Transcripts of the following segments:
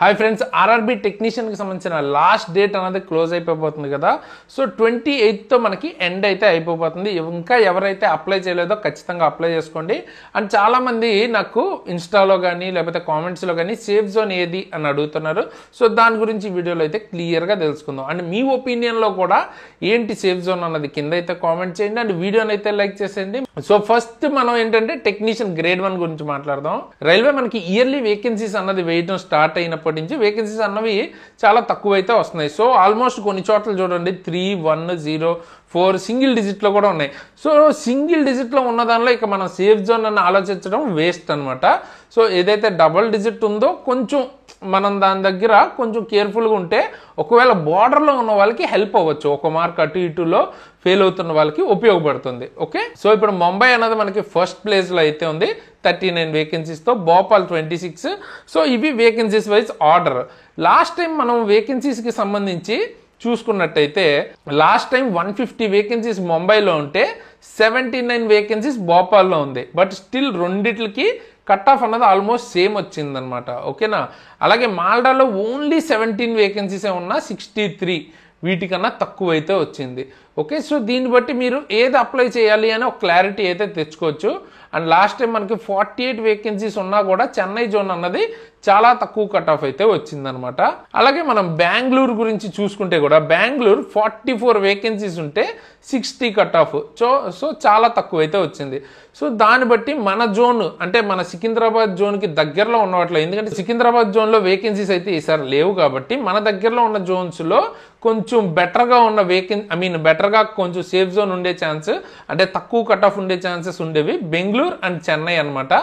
Hi friends, RRB టెక్నీషియన్కి సంబంధించిన last date అనేది close అయిపోతుంది కదా. సో 28తో మనకి ఎండ్ అయితే అయిపోతుంది. ఇంకా ఎవరైతే అప్లై చేయలేదో ఖచ్చితంగా అప్లై చేసుకోండి. అండ్ చాలామంది నాకు ఇన్స్టాలో కానీ లేకపోతే కామెంట్స్లో కానీ సేఫ్ జోన్ ఏది అని అడుగుతున్నారు. సో దాని గురించి వీడియోలో అయితే క్లియర్గా తెలుసుకుందాం. అండ్ మీ ఒపీనియన్లో కూడా ఏంటి సేఫ్ జోన్ అన్నది కింద అయితే కామెంట్ చేయండి అండ్ వీడియోని అయితే లైక్ చేసేయండి. సో ఫస్ట్ మనం ఏంటంటే టెక్నీషియన్ గ్రేడ్ 1 గురించి మాట్లాడదాం. రైల్వే మనకి ఇయర్లీ వేకెన్సీస్ అన్నది వేయడం స్టార్ట్ అయినప్పటి నుంచి వేకెన్సీస్ అన్నవి చాలా తక్కువ అయితే వస్తున్నాయి. సో ఆల్మోస్ట్ కొన్ని చోట్ల చూడండి 3, 1, 0, 4 సింగిల్ డిజిట్లో కూడా ఉన్నాయి. సో సింగిల్ డిజిట్లో ఉన్న దానిలో ఇక మనం సేఫ్ జోన్ అని ఆలోచించడం వేస్ట్ అనమాట. సో ఏదైతే డబుల్ డిజిట్ ఉందో కొంచెం మనం దాని దగ్గర కొంచెం కేర్ఫుల్గా ఉంటే ఒకవేళ బార్డర్లో ఉన్న వాళ్ళకి హెల్ప్ అవ్వచ్చు. ఒక మార్క్ అటు ఇటులో ఫెయిల్ అవుతున్న వాళ్ళకి ఉపయోగపడుతుంది. ఓకే, సో ఇప్పుడు ముంబై అనేది మనకి ఫస్ట్ ప్లేస్లో అయితే ఉంది 39 వేకెన్సీస్తో, భోపాల్ 26. సో ఇవి vacancies wise order. Last time మనం వేకెన్సీస్కి సంబంధించి చూసుకున్నట్టయితే లాస్ట్ టైం 150 వేకెన్సీస్ ముంబైలో ఉంటే 79 వేకెన్సీస్ భోపాల్లో ఉంది. బట్ స్టిల్ రెండిట్లకి కట్ ఆఫ్ అన్నది ఆల్మోస్ట్ సేమ్ వచ్చిందనమాట. ఓకేనా, అలాగే మాల్డాలో ఓన్లీ 17 వేకెన్సీసే ఉన్నా 63 వీటికన్నా తక్కువ అయితే వచ్చింది. ఓకే, సో దీన్ని బట్టి మీరు ఏది అప్లై చేయాలి అని ఒక క్లారిటీ అయితే తెచ్చుకోవచ్చు. అండ్ లాస్ట్ టైం మనకి 48 వేకెన్సీస్ ఉన్నా కూడా చెన్నై జోన్ అన్నది చాలా తక్కువ కట్ ఆఫ్ అయితే వచ్చిందనమాట. అలాగే మనం బెంగళూరు గురించి చూసుకుంటే కూడా బెంగళూరు 44 వేకెన్సీస్ ఉంటే 60 కట్ ఆఫ్. సో చాలా తక్కువ అయితే వచ్చింది. సో దాన్ని బట్టి మన జోన్ అంటే మన సికింద్రాబాద్ జోన్కి దగ్గరలో ఉన్నవాట్లో, ఎందుకంటే సికింద్రాబాద్ జోన్లో వేకెన్సీస్ అయితే ఈసారి లేవు కాబట్టి మన దగ్గరలో ఉన్న జోన్స్లో కొంచెం బెటర్గా ఉన్న బెటర్గా కొంచెం సేఫ్ జోన్ ఉండే ఛాన్స్, అంటే తక్కువ కట్ ఆఫ్ ఉండే ఛాన్సెస్ ఉండేవి బెంగళూరు అండ్ చెన్నై అనమాట.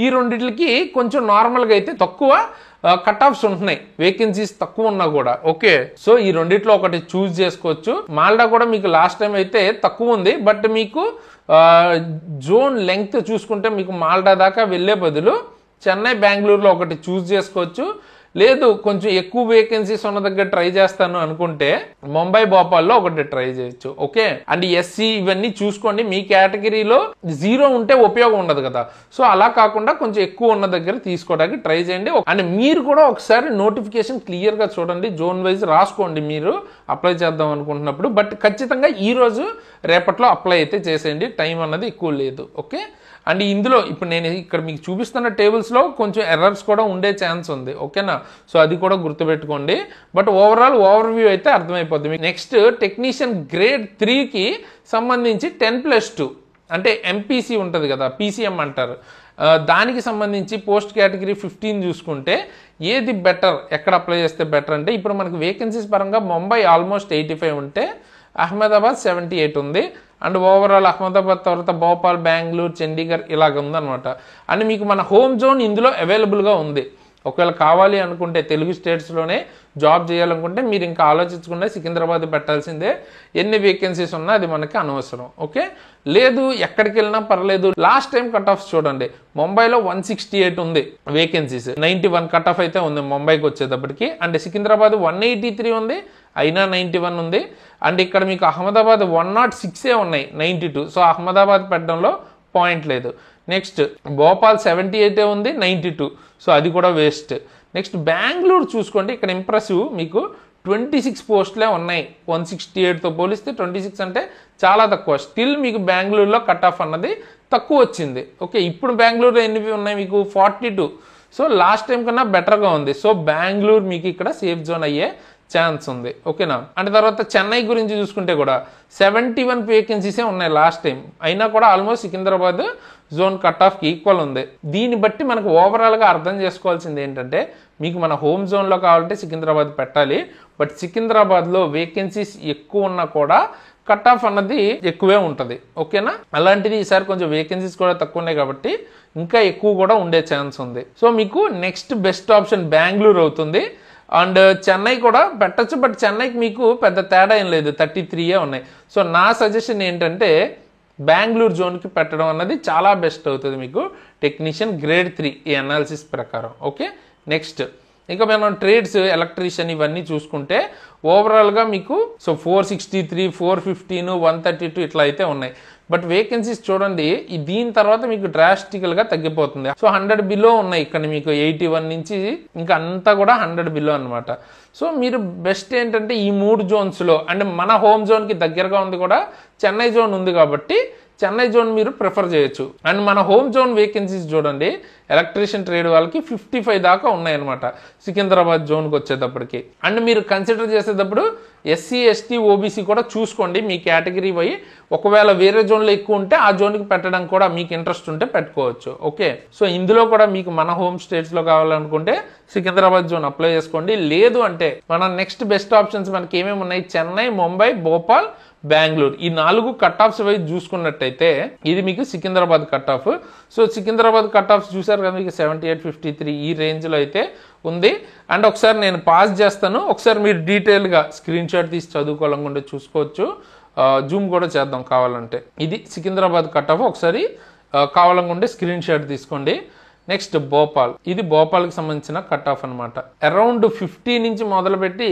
ఈ రెండిట్లకి కొంచెం నార్మల్గా అయితే తక్కువ కట్ ఆఫ్స్ ఉంటున్నాయి, వేకెన్సీస్ తక్కువ ఉన్నా కూడా. ఓకే, సో ఈ రెండిట్లో ఒకటి చూస్ చేసుకోవచ్చు. మాల్డా కూడా మీకు లాస్ట్ టైం అయితే తక్కువ ఉంది, బట్ మీకు జోన్ లెంగ్త్ చూసుకుంటే మీకు మాల్డా దాకా వెళ్లే బదులు చెన్నై బెంగళూరులో ఒకటి చూస్ చేసుకోవచ్చు. లేదు కొంచెం ఎక్కువ వేకెన్సీస్ ఉన్న దగ్గర ట్రై చేస్తాను అనుకుంటే ముంబై భోపాల్లో ఒకటి ట్రై చేయొచ్చు. ఓకే, అండ్ ఎస్సీ ఇవన్నీ చూసుకోండి. మీ కేటగిరీలో 0 ఉంటే ఉపయోగం ఉండదు కదా. సో అలా కాకుండా కొంచెం ఎక్కువ ఉన్న దగ్గర తీసుకోవడానికి ట్రై చేయండి. అండ్ మీరు కూడా ఒకసారి నోటిఫికేషన్ క్లియర్గా చూడండి, జోన్ వైజ్ రాసుకోండి మీరు అప్లై చేద్దాం అనుకుంటున్నప్పుడు. బట్ ఖచ్చితంగా ఈ రోజు రేపట్లో అప్లై అయితే చేసేయండి, టైం అన్నది ఎక్కువ లేదు. ఓకే, అండ్ ఇందులో ఇప్పుడు నేను ఇక్కడ మీకు చూపిస్తున్న టేబుల్స్లో కొంచెం ఎర్రర్స్ కూడా ఉండే ఛాన్స్ ఉంది. ఓకేనా, సో అది కూడా గుర్తుపెట్టుకోండి. బట్ ఓవరాల్ ఓవర్వ్యూ అయితే అర్థమైపోద్ది మీకు. నెక్స్ట్ టెక్నీషియన్ గ్రేడ్ 3కి సంబంధించి 10+2 అంటే ఎంపీసీ ఉంటుంది కదా, పీసీఎం అంటారు. దానికి సంబంధించి పోస్ట్ కేటగిరీ 15 చూసుకుంటే ఏది బెటర్, ఎక్కడ అప్లై చేస్తే బెటర్ అంటే ఇప్పుడు మనకి వేకెన్సీస్ పరంగా ముంబై ఆల్మోస్ట్ 85 ఉంటే అహ్మదాబాద్ 78 ఉంది. అండ్ ఓవరాల్ అహ్మదాబాద్ తర్వాత భోపాల్, బెంగళూరు, చండీగఢ్ ఇలాగ ఉందన్నమాట. అండ్ మీకు మన హోమ్ జోన్ ఇందులో అవైలబుల్గా ఉంది. ఒకవేళ కావాలి అనుకుంటే తెలుగు స్టేట్స్లోనే జాబ్ చేయాలనుకుంటే మీరు ఇంకా ఆలోచించకుండా సికింద్రాబాద్ పెట్టాల్సిందే. ఎన్ని వేకెన్సీస్ ఉన్నా అది మనకి అనవసరం. ఓకే, లేదు ఎక్కడికి వెళ్ళినా పర్లేదు. లాస్ట్ టైం కట్ ఆఫ్స్ చూడండి, ముంబైలో 168 ఉంది వేకెన్సీస్, 91 కట్ ఆఫ్ అయితే ఉంది ముంబైకి వచ్చేటప్పటికి. అండ్ సికింద్రాబాద్ 183 ఉంది, అయినా 91 ఉంది. అండ్ ఇక్కడ మీకు అహ్మదాబాద్ 106 ఉన్నాయి, 92. సో అహ్మదాబాద్ పెట్టడంలో పాయింట్ లేదు. నెక్స్ట్ భోపాల్ 78 ఉంది, 92. సో అది కూడా వేస్ట్. నెక్స్ట్ బెంగళూరు చూసుకోండి, ఇక్కడ ఇంప్రెసివ్ మీకు 26 పోస్టులే ఉన్నాయి. 168తో పోలిస్తే 26 అంటే చాలా తక్కువ. స్టిల్ మీకు బెంగళూరులో కట్ ఆఫ్ అన్నది తక్కువ వచ్చింది. ఓకే, ఇప్పుడు బెంగళూరులో ఎన్ని ఉన్నాయి మీకు 42. సో లాస్ట్ టైం కన్నా బెటర్గా ఉంది. సో బెంగళూరు మీకు ఇక్కడ సేఫ్ జోన్ అయ్యే ఛాన్స్ ఉంది. ఓకేనా, అంటే తర్వాత చెన్నై గురించి చూసుకుంటే కూడా 71 వేకెన్సీసే ఉన్నాయి లాస్ట్ టైం, అయినా కూడా ఆల్మోస్ట్ సికింద్రాబాద్ జోన్ కట్ ఆఫ్కి ఈక్వల్ ఉంది. దీన్ని బట్టి మనకు ఓవరాల్గా అర్థం చేసుకోవాల్సింది ఏంటంటే మీకు మన హోమ్ జోన్లో కావాలంటే సికింద్రాబాద్ పెట్టాలి. బట్ సికింద్రాబాద్లో వేకెన్సీస్ ఎక్కువ ఉన్నా కూడా కట్ ఆఫ్ అన్నది ఎక్కువే ఉంటుంది. ఓకేనా, అలాంటిది ఈసారి కొంచెం వేకెన్సీస్ కూడా తక్కువ ఉన్నాయి కాబట్టి ఇంకా ఎక్కువ కూడా ఉండే ఛాన్స్ ఉంది. సో మీకు నెక్స్ట్ బెస్ట్ ఆప్షన్ బెంగళూరు అవుతుంది. అండ్ చెన్నై కూడా పెట్టచ్చు, బట్ చెన్నైకి మీకు పెద్ద తేడా ఏం లేదు, 33 ఉన్నాయి. సో నా సజెషన్ ఏంటంటే బెంగళూరు జోన్కి పెట్టడం అన్నది చాలా బెస్ట్ అవుతుంది మీకు టెక్నీషియన్ గ్రేడ్ 3 ఈ అనాలిసిస్ ప్రకారం. ఓకే, నెక్స్ట్ ఇక మనం ట్రేడ్స్, ఎలక్ట్రీషియన్ ఇవన్నీ చూసుకుంటే ఓవరాల్గా మీకు 463, 415, 132 ఇట్లా అయితే ఉన్నాయి. బట్ వేకెన్సీస్ చూడండి దీని తర్వాత మీకు డ్రాస్టికల్ గా తగ్గిపోతుంది. సో 100 బిలో ఉన్నాయి ఇక్కడ మీకు 81 నుంచి ఇంకా అంతా కూడా 100 బిలో అనమాట. సో మీరు బెస్ట్ ఏంటంటే ఈ 3 జోన్స్ లో అంటే మన హోమ్ జోన్ కి దగ్గరగా ఉంది కూడా చెన్నై జోన్ ఉంది కాబట్టి చెన్నై జోన్ మీరు ప్రిఫర్ చేయొచ్చు. అండ్ మన హోమ్ జోన్ వేకెన్సీస్ చూడండి ఎలక్ట్రీషియన్ ట్రేడ్ వాళ్ళకి 55 దాకా ఉన్నాయన్నమాట సికింద్రాబాద్ జోన్కి వచ్చేటప్పటికి. అండ్ మీరు కన్సిడర్ చేసేటప్పుడు ఎస్సీ ఎస్టీ ఓబీసీ కూడా చూసుకోండి మీ కేటగిరీ పోయి, ఒకవేళ వేరే జోన్లో ఎక్కువ ఉంటే ఆ జోన్కి పెట్టడం కూడా మీకు ఇంట్రెస్ట్ ఉంటే పెట్టుకోవచ్చు. ఓకే, సో ఇందులో కూడా మీకు మన హోమ్ స్టేట్స్లో కావాలనుకుంటే సికింద్రాబాద్ జోన్ అప్లై చేసుకోండి. లేదు అంటే మన నెక్స్ట్ బెస్ట్ ఆప్షన్స్ మనకి ఏమేమి ఉన్నాయి, చెన్నై, ముంబై, భోపాల్, బెంగళూరు. ఈ 4 కట్ ఆఫ్స్ వైజ్ చూసుకున్నట్టయితే ఇది మీకు Secunderabad cut off. So Secunderabad cut offs చూసారు కదా మీకు 78, 53 ఈ రేంజ్లో అయితే ఉంది. అండ్ ఒకసారి నేను పాస్ చేస్తాను, ఒకసారి మీరు డీటెయిల్గా స్క్రీన్ షాట్ తీసి చదువుకోవాలనుకుంటే చూసుకోవచ్చు. జూమ్ కూడా చేద్దాం కావాలంటే. ఇది సికింద్రాబాద్ కట్ ఆఫ్, ఒకసారి కావాలనుకుంటే స్క్రీన్ షాట్ తీసుకోండి. నెక్స్ట్ భోపాల్, ఇది భోపాల్కి సంబంధించిన కట్ ఆఫ్ అనమాట. అరౌండ్ 50 నుంచి మొదలుపెట్టి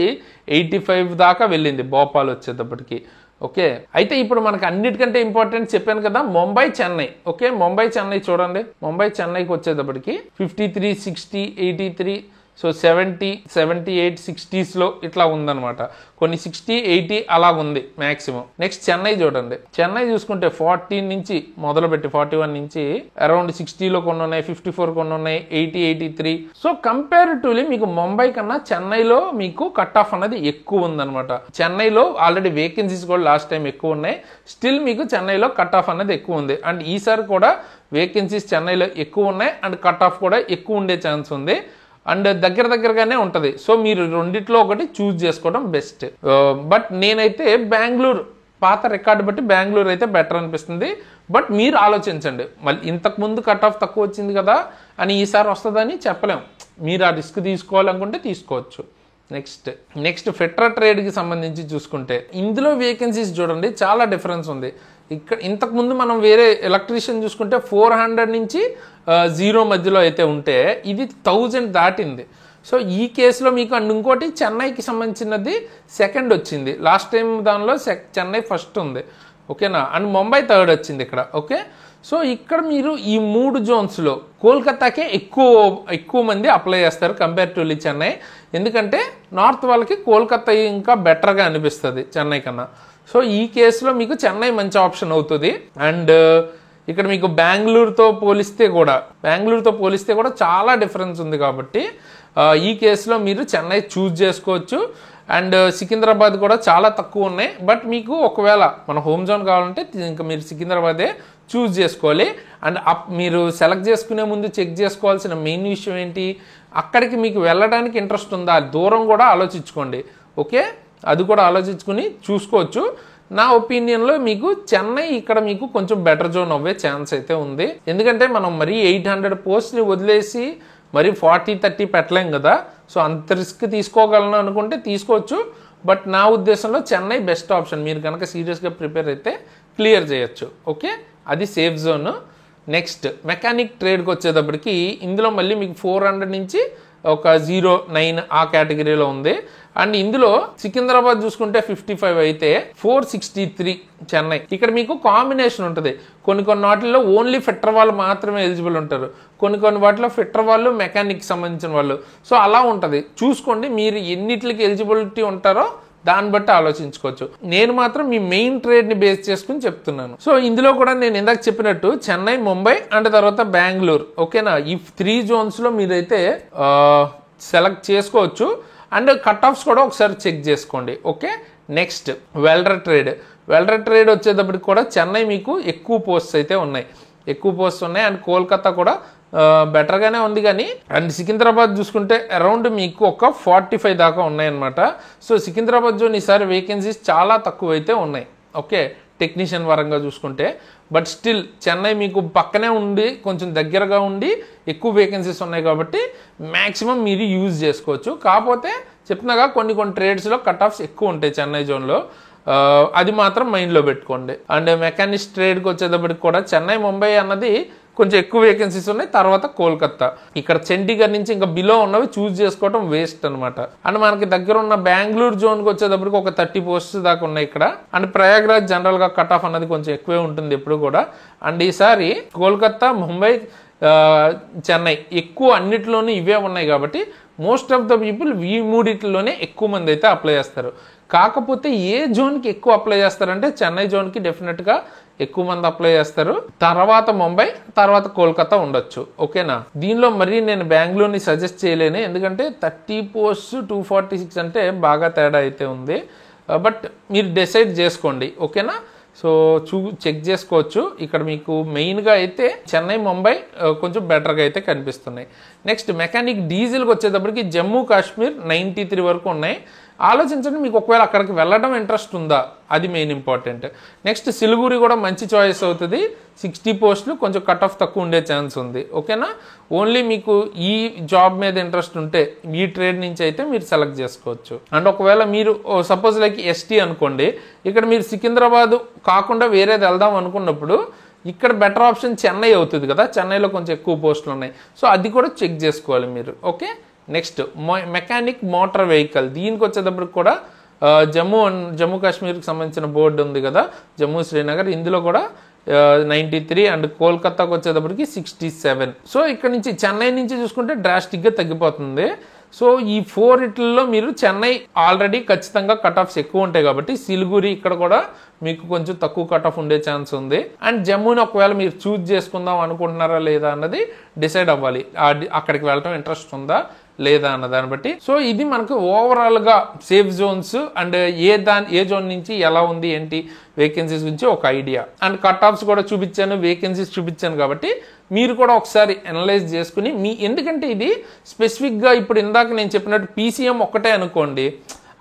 85 దాకా వెళ్ళింది భోపాల్ వచ్చేటప్పటికి. ఓకే, అయితే ఇప్పుడు మనకు అన్నిటికంటే ఇంపార్టెంట్ చెప్పాను కదా ముంబై, చెన్నై. ఓకే, ముంబై చెన్నై చూడండి. ముంబై చెన్నైకి వచ్చేటప్పటికి 53, 60, 83, సో 70, 78, 60s ఇట్లా ఉందన్నమాట. కొన్ని 60, 80 అలా ఉంది మ్యాక్సిమం. నెక్స్ట్ చెన్నై చూడండి. చెన్నై చూసుకుంటే 40 నుంచి మొదలుపెట్టి 41 నుంచి అరౌండ్ 60లో కొన్ని ఉన్నాయి, 54 కొన్ని ఉన్నాయి, 80, 83. సో కంపారిటివ్లీ మీకు ముంబై కన్నా చెన్నైలో మీకు కట్ ఆఫ్ అనేది ఎక్కువ ఉందన్నమాట. చెన్నైలో ఆల్రెడీ వేకెన్సీస్ కూడా లాస్ట్ టైం ఎక్కువ ఉన్నాయి, స్టిల్ మీకు చెన్నైలో కట్ ఆఫ్ అనేది ఎక్కువ ఉంది. అండ్ ఈసారి కూడా వేకెన్సీస్ చెన్నైలో ఎక్కువ ఉన్నాయి అండ్ కట్ ఆఫ్ కూడా ఎక్కువ ఉండే ఛాన్స్ ఉంది. అండ్ దగ్గరగానే ఉంటుంది. సో మీరు రెండిట్లో ఒకటి చూస్ చేసుకోవడం బెస్ట్. బట్ నేనైతే బెంగళూరు పాత రికార్డు బట్టి బెంగళూరు అయితే బెటర్ అనిపిస్తుంది. బట్ మీరు ఆలోచించండి, మళ్ళీ ఇంతకు ముందు కట్ ఆఫ్ తక్కువ వచ్చింది కదా అని ఈసారి వస్తుందని చెప్పలేం. మీరు ఆ రిస్క్ తీసుకోవాలనుకుంటే తీసుకోవచ్చు. నెక్స్ట్ ఫెట్రా ట్రేడ్కి సంబంధించి చూసుకుంటే ఇందులో వేకెన్సీస్ చూడండి చాలా డిఫరెన్స్ ఉంది. ఇక్కడ ఇంతకుముందు మనం వేరే ఎలక్ట్రీషియన్ చూసుకుంటే 400 నుంచి 0 మధ్యలో అయితే ఉంటే ఇది 1000 దాటింది. సో ఈ కేసులో మీకు అండ్ ఇంకోటి చెన్నైకి సంబంధించినది సెకండ్ వచ్చింది. లాస్ట్ టైం దానిలో చెన్నై ఫస్ట్ ఉంది. ఓకేనా, అండ్ ముంబై థర్డ్ వచ్చింది ఇక్కడ. ఓకే, సో ఇక్కడ మీరు ఈ 3 జోన్స్లో కోల్కతాకే ఎక్కువ మంది అప్లై చేస్తారు కంపేరిటివ్లీ చెన్నై. ఎందుకంటే నార్త్ వాళ్ళకి కోల్కతా ఇంకా బెటర్గా అనిపిస్తుంది చెన్నై కన్నా. సో ఈ కేసులో మీకు చెన్నై మంచి ఆప్షన్ అవుతుంది. అండ్ ఇక్కడ మీకు బెంగళూరుతో పోలిస్తే కూడా చాలా డిఫరెన్స్ ఉంది కాబట్టి ఈ కేసులో మీరు చెన్నై చూజ్ చేసుకోవచ్చు. అండ్ సికింద్రాబాద్ కూడా చాలా తక్కువ ఉన్నాయి. బట్ మీకు ఒకవేళ మన హోమ్ జోన్ కావాలంటే ఇంకా మీరు సికింద్రాబాదే చూజ్ చేసుకోవాలి. అండ్ మీరు సెలెక్ట్ చేసుకునే ముందు చెక్ చేసుకోవాల్సిన మెయిన్ విషయం ఏంటి, అక్కడికి మీకు వెళ్ళడానికి ఇంట్రెస్ట్ ఉందా, దూరం కూడా ఆలోచించుకోండి. ఓకే, అది కూడా ఆలోచించుకుని చూసుకోవచ్చు. నా ఒపీనియన్లో మీకు చెన్నై ఇక్కడ మీకు కొంచెం బెటర్ జోన్ అవ్వే ఛాన్స్ అయితే ఉంది. ఎందుకంటే మనం మరీ 800 పోస్ట్ని వదిలేసి మరి 40-30 పెట్టలేం కదా. సో అంత రిస్క్ తీసుకోగలను అనుకుంటే తీసుకోవచ్చు. బట్ నా ఉద్దేశంలో చెన్నై బెస్ట్ ఆప్షన్. మీరు కనుక సీరియస్గా ప్రిపేర్ అయితే క్లియర్ చేయొచ్చు. ఓకే, అది సేఫ్ జోన్. నెక్స్ట్ మెకానిక్ ట్రేడ్కి వచ్చేటప్పటికి ఇందులో మళ్ళీ మీకు 400 నుంచి ఒక 09 ఆ కేటగిరీలో ఉంది. అండ్ ఇందులో సికింద్రాబాద్ చూసుకుంటే 55 అయితే 463 చెన్నై. ఇక్కడ మీకు కాంబినేషన్ ఉంటుంది. కొన్ని వాటిల్లో ఓన్లీ ఫిట్టర్ వాళ్ళు మాత్రమే ఎలిజిబుల్ ఉంటారు, కొన్ని వాటిలో ఫిట్టర్ వాళ్ళు మెకానిక్ సంబంధించిన వాళ్ళు. సో అలా ఉంటుంది, చూసుకోండి మీరు ఎన్నిటికి ఎలిజిబిలిటీ ఉంటారో దాన్ని బట్టి ఆలోచించుకోవచ్చు. నేను మాత్రం మీ మెయిన్ ట్రేడ్ని బేస్ చేసుకుని చెప్తున్నాను. సో ఇందులో కూడా నేను ఇందాక చెప్పినట్టు చెన్నై, ముంబై అండ్ తర్వాత బెంగళూరు. ఓకేనా, ఈ 3 జోన్స్లో మీరైతే సెలెక్ట్ చేసుకోవచ్చు. అండ్ కట్ ఆఫ్స్ కూడా ఒకసారి చెక్ చేసుకోండి. ఓకే, నెక్స్ట్ వెల్డర్ ట్రేడ్ వచ్చేటప్పటికి కూడా చెన్నై మీకు ఎక్కువ పోస్ట్స్ అయితే ఉన్నాయి. అండ్ కోల్కతా కూడా బెటర్గానే ఉంది కానీ. అండ్ సికింద్రాబాద్ చూసుకుంటే అరౌండ్ మీకు ఒక 45 దాకా ఉన్నాయన్నమాట. సో సికింద్రాబాద్ జోన్ ఈసారి వేకెన్సీస్ చాలా తక్కువ అయితే ఉన్నాయి. ఓకే, టెక్నీషియన్ పరంగా చూసుకుంటే. బట్ స్టిల్ చెన్నై మీకు పక్కనే ఉండి కొంచెం దగ్గరగా ఉండి ఎక్కువ వేకెన్సీస్ ఉన్నాయి కాబట్టి మ్యాక్సిమం మీరు యూజ్ చేసుకోవచ్చు. కాకపోతే చెప్తున్నాగా కొన్ని ట్రేడ్స్లో కట్ ఆఫ్స్ ఎక్కువ ఉంటాయి చెన్నై జోన్లో, అది మాత్రం మైండ్లో పెట్టుకోండి. అండ్ మెకానిక్స్ ట్రేడ్కి వచ్చేటప్పటికి కూడా చెన్నై, ముంబై అన్నది కొంచెం ఎక్కువ వేకెన్సీస్ ఉన్నాయి, తర్వాత కోల్కతా. ఇక్కడ చండీగఢ్ నుంచి ఇంకా బిలో ఉన్నవి చూస్ చేసుకోవడం వేస్ట్ అనమాట. అండ్ మనకి దగ్గర ఉన్న బెంగళూరు జోన్కి వచ్చేటప్పటికి ఒక 30 పోస్ట్స్ దాకా ఉన్నాయి ఇక్కడ. అండ్ ప్రయాగ్రాజ్ జనరల్ గా కట్ ఆఫ్ అన్నది కొంచెం ఎక్కువే ఉంటుంది ఎప్పుడు కూడా. అండ్ ఈసారి కోల్కతా, ముంబై, చెన్నై ఎక్కువ అన్నిటిలోనూ ఇవే ఉన్నాయి కాబట్టి మోస్ట్ ఆఫ్ ద పీపుల్ ఈ మూడిట్లోనే ఎక్కువ మంది అయితే అప్లై చేస్తారు. కాకపోతే ఏ జోన్కి ఎక్కువ అప్లై చేస్తారంటే చెన్నై జోన్కి డెఫినెట్గా ఎక్కువ మంది అప్లై చేస్తారు, తర్వాత ముంబై, తర్వాత కోల్కతా ఉండొచ్చు. ఓకేనా, దీనిలో మరీ నేను బెంగళూరుని సజెస్ట్ చేయలేను, ఎందుకంటే 30 పోస్ట్స్ 246 అంటే బాగా తేడా అయితే ఉంది. బట్ మీరు డిసైడ్ చేసుకోండి. ఓకేనా, సో చెక్ చేసుకోవచ్చు. ఇక్కడ మీకు మెయిన్గా అయితే చెన్నై, ముంబై కొంచెం బెటర్గా అయితే కనిపిస్తున్నాయి. నెక్స్ట్ మెకానిక్ డీజిల్కి వచ్చేటప్పటికి జమ్మూ కాశ్మీర్ 93 వరకు ఉన్నాయి. ఆలోచించండి, మీకు ఒకవేళ అక్కడికి వెళ్ళడం ఇంట్రెస్ట్ ఉందా, అది మెయిన్ ఇంపార్టెంట్. నెక్స్ట్ సిలిగురి కూడా మంచి చాయిస్ అవుతుంది, 60 పోస్టులు, కొంచెం కట్ ఆఫ్ తక్కువ ఉండే ఛాన్స్ ఉంది. ఓకేనా, ఓన్లీ మీకు ఈ జాబ్ మీద ఇంట్రెస్ట్ ఉంటే ఈ ట్రేడ్ నుంచి అయితే మీరు సెలెక్ట్ చేసుకోవచ్చు. అండ్ ఒకవేళ మీరు సపోజ్ లైక్ ఎస్టీ అనుకోండి, ఇక్కడ మీరు సికింద్రాబాద్ కాకుండా వేరేది వెళ్దాం అనుకున్నప్పుడు ఇక్కడ బెటర్ ఆప్షన్ చెన్నై అవుతుంది కదా, చెన్నైలో కొంచెం ఎక్కువ పోస్టులు ఉన్నాయి. సో అది కూడా చెక్ చేసుకోవాలి మీరు. Okay, next mechanic motor vehicle, దీనికి వచ్చేటప్పటికి కూడా జమ్మూ కాశ్మీర్కి సంబంధించిన బోర్డు ఉంది కదా, జమ్మూ శ్రీనగర్, ఇందులో కూడా 93 అండ్ కోల్కతాకు వచ్చేటప్పటికి 67. సో ఇక్కడ నుంచి చెన్నై నుంచి చూసుకుంటే డ్రాస్టిక్గా తగ్గిపోతుంది. సో ఈ 4 ఇట్లలో మీరు చెన్నై ఆల్రెడీ ఖచ్చితంగా కట్ ఆఫ్స్ ఎక్కువ ఉంటాయి కాబట్టి సిలిగురి ఇక్కడ కూడా మీకు కొంచెం తక్కువ కట్ ఆఫ్ ఉండే ఛాన్స్ ఉంది. అండ్ జమ్మూని ఒకవేళ మీరు చూజ్ చేసుకుందాం అనుకుంటున్నారా లేదా అన్నది డిసైడ్ అవ్వాలి, అక్కడికి వెళ్ళటం ఇంట్రెస్ట్ ఉందా లేదా అన్న దాన్ని బట్టి. సో ఇది మనకు ఓవరాల్ గా safe zones and A zone నుంచి ఎలా ఉంది ఏంటి వేకెన్సీస్ గురించి ఒక ఐడియా. అండ్ కట్ ఆఫ్స్ కూడా చూపించాను, వేకెన్సీస్ చూపించాను కాబట్టి మీరు కూడా ఒకసారి అనలైజ్ చేసుకుని ఎందుకంటే ఇది స్పెసిఫిక్ గా ఇప్పుడు ఇందాక నేను చెప్పినట్టు పీసీఎం ఒక్కటే అనుకోండి,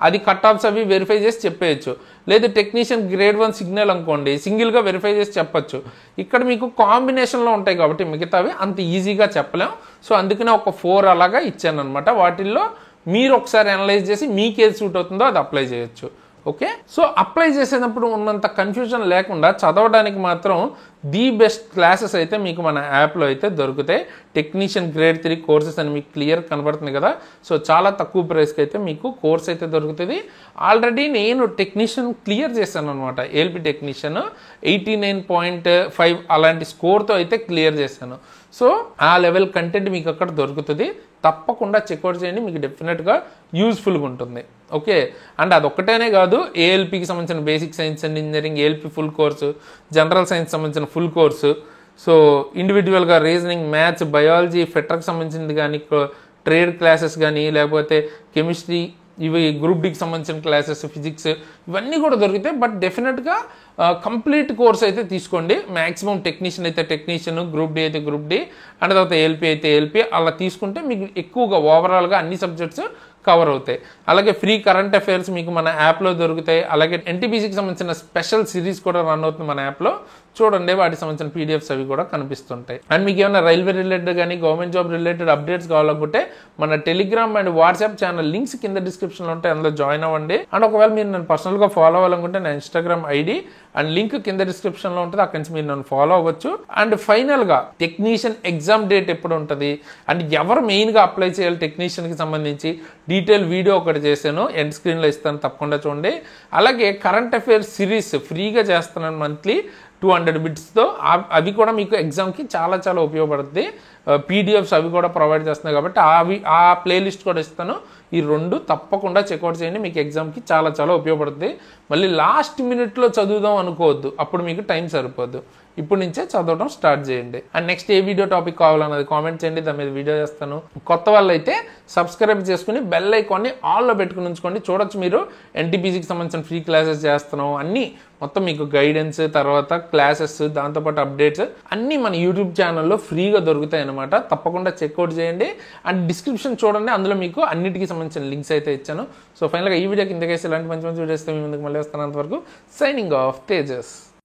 అది కట్ ఆఫ్స్ అవి వెరిఫై చేసి చెప్పేయచ్చు. లేదు టెక్నీషియన్ గ్రేడ్ 1 సిగ్నల్ అనుకోండి, సింగిల్గా వెరిఫై చేసి చెప్పచ్చు. ఇక్కడ మీకు కాంబినేషన్లో ఉంటాయి కాబట్టి మిగతావి అంత ఈజీగా చెప్పలేం. సో అందుకనే ఒక 4 అలాగా ఇచ్చాను అనమాట. వాటిల్లో మీరు ఒకసారి అనలైజ్ చేసి మీకు ఏది సూట్ అవుతుందో అది అప్లై చేయొచ్చు. ఓకే, సో అప్లై చేసేటప్పుడు ఉన్నంత కన్ఫ్యూజన్ లేకుండా చదవడానికి మాత్రం ది బెస్ట్ క్లాసెస్ అయితే మీకు మన యాప్లో అయితే దొరుకుతాయి. టెక్నీషియన్ గ్రేడ్ 3 కోర్సెస్ అని మీకు క్లియర్ కనబడుతుంది కదా. సో చాలా తక్కువ ప్రైస్కి అయితే మీకు కోర్స్ అయితే దొరుకుతుంది. ఆల్రెడీ నేను టెక్నీషియన్ క్లియర్ చేశాను అనమాట, ఏఎల్పి టెక్నీషియన్ 89.5 అలాంటి స్కోర్తో అయితే క్లియర్ చేశాను. సో ఆ లెవెల్ కంటెంట్ మీకు అక్కడ దొరుకుతుంది, తప్పకుండా చెక్అవుట్ చేయండి, మీకు డెఫినెట్గా యూజ్ఫుల్గా ఉంటుంది. ఓకే, అండ్ అదొక్కటేనే కాదు, ఏఎల్పికి సంబంధించిన basic science and engineering ALP full course, general science సంబంధించిన ఫుల్ కోర్సు, సో ఇండివిజువల్గా రీజనింగ్, మ్యాథ్స్, బయాలజీ, ఫెటర్కి సంబంధించింది కానీ, ట్రేడ్ క్లాసెస్ కానీ, లేకపోతే కెమిస్ట్రీ, ఇవి గ్రూప్ డికి సంబంధించిన క్లాసెస్, ఫిజిక్స్, ఇవన్నీ కూడా దొరుకుతాయి. బట్ డెఫినెట్గా కంప్లీట్ కోర్స్ అయితే తీసుకోండి. మ్యాక్సిమం టెక్నీషియన్ అయితే టెక్నీషియన్, గ్రూప్ డి అయితే గ్రూప్ డి, అండ్ తర్వాత ఏఎల్పి అయితే ఏఎల్పి, అలా తీసుకుంటే మీకు ఎక్కువగా ఓవరాల్గా అన్ని సబ్జెక్ట్స్ కవర్ అవుతాయి. అలాగే ఫ్రీ కరెంట్ అఫైర్స్ మీకు మన యాప్లో దొరుకుతాయి. అలాగే ఎన్టీపీసీకి సంబంధించిన స్పెషల్ సిరీస్ కూడా రన్ అవుతుంది మన యాప్లో, చూడండి, వాటికి సంబంధించిన పీడిఎఫ్స్ అవి కూడా కనిపిస్తుంటాయి. అండ్ మీకు ఏమైనా రైల్వే రిలేటెడ్ కానీ గవర్నమెంట్ జాబ్ రిలేటెడ్ అప్డేట్స్ కావాలనుకుంటే మన Telegram and WhatsApp channel links కింద డిస్క్రిప్షన్లో ఉంటాయి, అందులో జాయిన్ అవ్వండి. అండ్ ఒకవేళ మీరు నన్ను పర్సనల్గా ఫాలో అవ్వాలనుకుంటే నా ఇన్స్టాగ్రామ్ ఐడి అండ్ లింక్ కింద డిస్క్రిప్షన్లో ఉంటుంది, అక్కడి నుంచి మీరు నన్ను ఫాలో అవ్వచ్చు. అండ్ ఫైనల్గా టెక్నీషియన్ ఎగ్జామ్ డేట్ ఎప్పుడు ఉంటుంది అండ్ ఎవరు మెయిన్గా అప్లై చేయాలి టెక్నీషియన్కి సంబంధించి డీటెయిల్ వీడియో ఒకటి చేశాను, ఎండ్ స్క్రీన్లో ఇస్తాను, తప్పకుండా చూడండి. అలాగే కరెంట్ అఫైర్స్ సిరీస్ ఫ్రీగా చేస్తున్నాను మంత్లీ 200 బిట్స్తో, అవి కూడా మీకు ఎగ్జామ్కి చాలా చాలా ఉపయోగపడుతుంది. పీడిఎఫ్స్ అవి కూడా ప్రొవైడ్ చేస్తున్నాయి కాబట్టి ఆ ప్లేలిస్ట్ కూడా ఇస్తాను. ఈ 2 తప్పకుండా చెక్అవుట్ చేయండి, మీకు ఎగ్జామ్కి చాలా చాలా ఉపయోగపడుతుంది. మళ్ళీ లాస్ట్ మినిట్లో చదువుదాం అనుకోవద్దు, అప్పుడు మీకు టైం సరిపోద్దు. ఇప్పుడు నుంచే చదవడం స్టార్ట్ చేయండి. అండ్ నెక్స్ట్ ఏ వీడియో టాపిక్ కావాలన్నది కామెంట్ చేయండి, దాని మీద వీడియో చేస్తాను. కొత్త వాళ్ళు అయితే సబ్స్క్రైబ్ చేసుకుని బెల్ ఐకాన్ని ఆల్లో పెట్టుకుని ఉంచుకోండి. చూడొచ్చు, మీరు ఎన్టీపీసీకి సంబంధించిన ఫ్రీ క్లాసెస్ చేస్తున్నాం, అన్నీ మొత్తం మీకు గైడెన్స్, తర్వాత క్లాసెస్, దాంతోపాటు అప్డేట్స్ అన్నీ మన యూట్యూబ్ ఛానల్లో ఫ్రీగా దొరుకుతాయి అనమాట. తప్పకుండా చెక్అవుట్ చేయండి. అండ్ డిస్క్రిప్షన్ చూడండి, అందులో మీకు అన్నిటికీ సంబంధించిన లింక్స్ అయితే ఇచ్చాను. సో ఫైనల్గా ఈ వీడియో కిందకేసి ఇలాంటి మంచి మంచి వీడియోస్ మీ ముందుకు మళ్ళీ వస్తాను. అంతవరకు సైనింగ్ ఆఫ్ తేజస్.